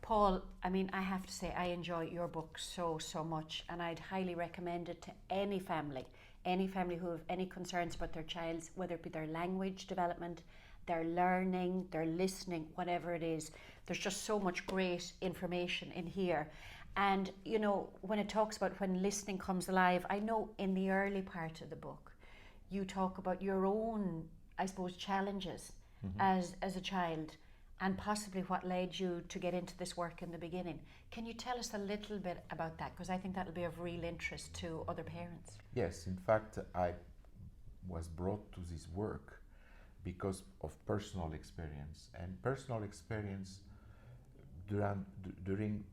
Paul, I mean, I have to say, I enjoy your book so, so much, and I'd highly recommend it to any family who have any concerns about their child's, whether it be their language development, their learning, their listening, whatever it is. There's just so much great information in here. And, you know, when it talks about when listening comes alive, I know in the early part of the book, you talk about your own, I suppose, challenges as a child, and possibly what led you to get into this work in the beginning. Can you tell us a little bit about that? Because I think that'll be of real interest to other parents. Yes, in fact, I was brought to this work because of personal experience. And personal experience during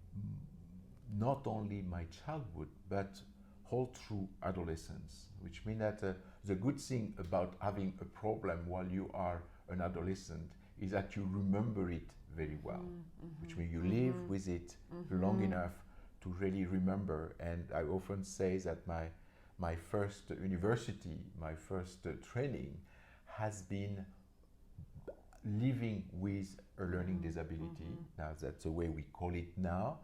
not only my childhood, but all through adolescence, which means that the good thing about having a problem while you are an adolescent is that you remember it very well, which means you live with it long enough to really remember. And I often say that my first university, my first training has been living with a learning disability. Now that's the way we call it now.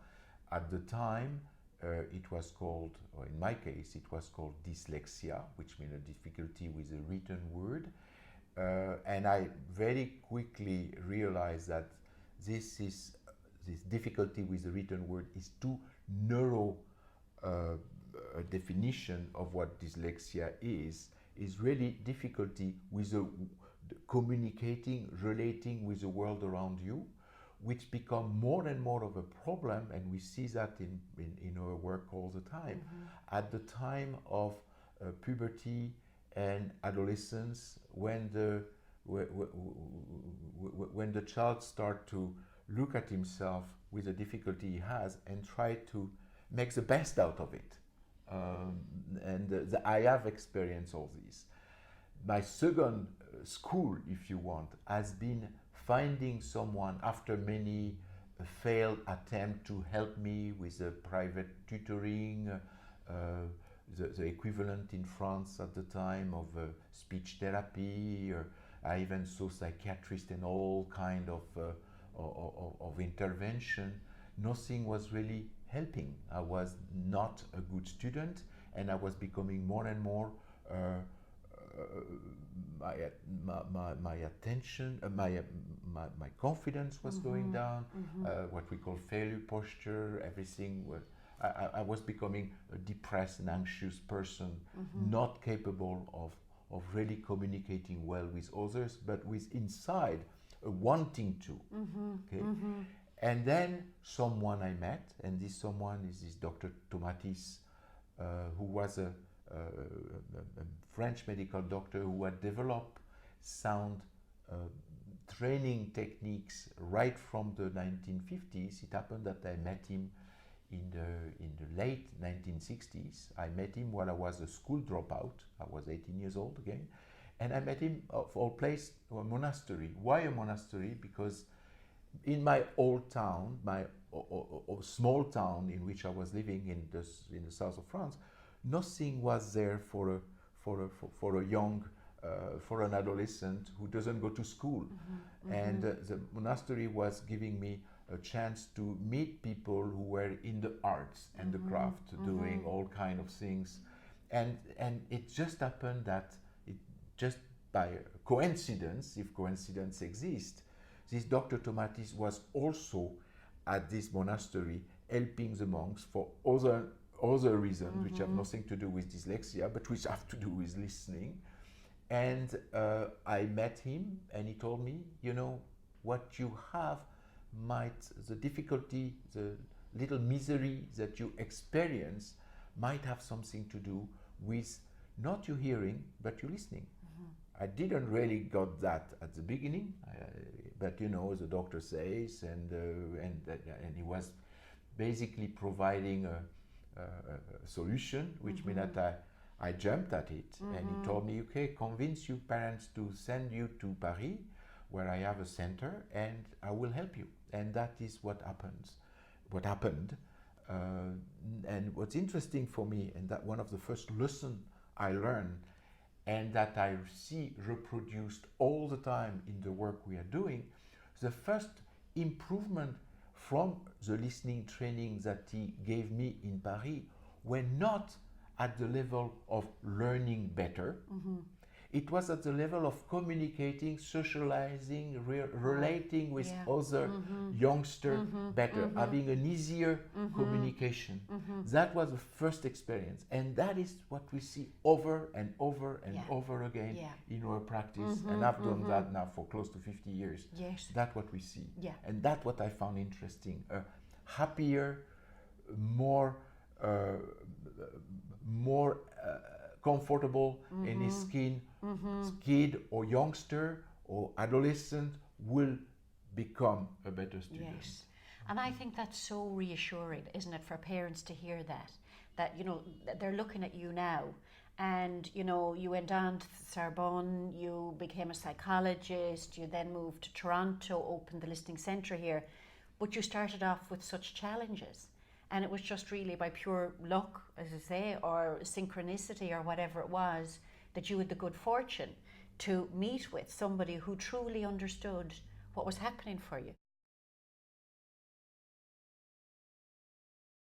At the time, it was called, or in my case, it was called dyslexia, which means a difficulty with a written word. And I very quickly realized that this difficulty with the written word is too narrow a definition of what dyslexia is really difficulty with communicating, relating with the world around you, which become more and more of a problem, and we see that in our work all the time. At the time of puberty and adolescence, when the child starts to look at himself with the difficulty he has and try to make the best out of it. I have experienced all this. My second school, if you want, has been finding someone after many failed attempts to help me with a private tutoring, the equivalent in France at the time of speech therapy. I even saw psychiatrists and all kind of intervention. Nothing was really helping. I was not a good student, and I was becoming more and more my attention, my confidence was going down. What we call failure posture. Everything was. I was becoming a depressed and anxious person, not capable of really communicating well with others, but with inside wanting to. Okay? And then someone I met, and this someone is this Dr. Tomatis, who was a French medical doctor who had developed sound training techniques right from the 1950s. It happened that I met him in the late 1960s. I met him while I was a school dropout. I was 18 years old again. And I met him, of all places, a monastery. Why a monastery? Because in my old town, my small town in which I was living in the south of France, nothing was there for a young, for an adolescent who doesn't go to school. And the monastery was giving me a chance to meet people who were in the arts and the craft, doing all kind of things. And it just happened that it just by coincidence, if coincidence exists, this Dr. Tomatis was also at this monastery helping the monks for other reasons, which have nothing to do with dyslexia, but which have to do with listening. And I met him, and he told me, you know, what you have the difficulty, the little misery that you experience might have something to do with not your hearing, but your listening. I didn't really got that at the beginning, but you know, the doctor says, and he was basically providing a solution, which meant that I jumped at it, and he told me, okay, convince your parents to send you to Paris, where I have a center, and I will help you. And that is what happened. And what's interesting for me, and that one of the first lessons I learned, and that I see reproduced all the time in the work we are doing, the first improvement from the listening training that he gave me in Paris were not at the level of learning better. It was at the level of communicating, socializing, relating with other youngsters better, having an easier communication. That was the first experience. And that is what we see over and over and over again in our practice. And I've done that now for close to 50 years. Yes. That's what we see. Yeah. And that's what I found interesting. A happier, more comfortable in his skin, kid or youngster or adolescent will become a better student. Yes. And I think that's so reassuring, isn't it, for parents to hear that, you know, they're looking at you now. And, you know, you went on to the Sorbonne, you became a psychologist, you then moved to Toronto, opened the listening centre here, but you started off with such challenges. And it was just really by pure luck, as I say, or synchronicity or whatever it was, that you had the good fortune to meet with somebody who truly understood what was happening for you.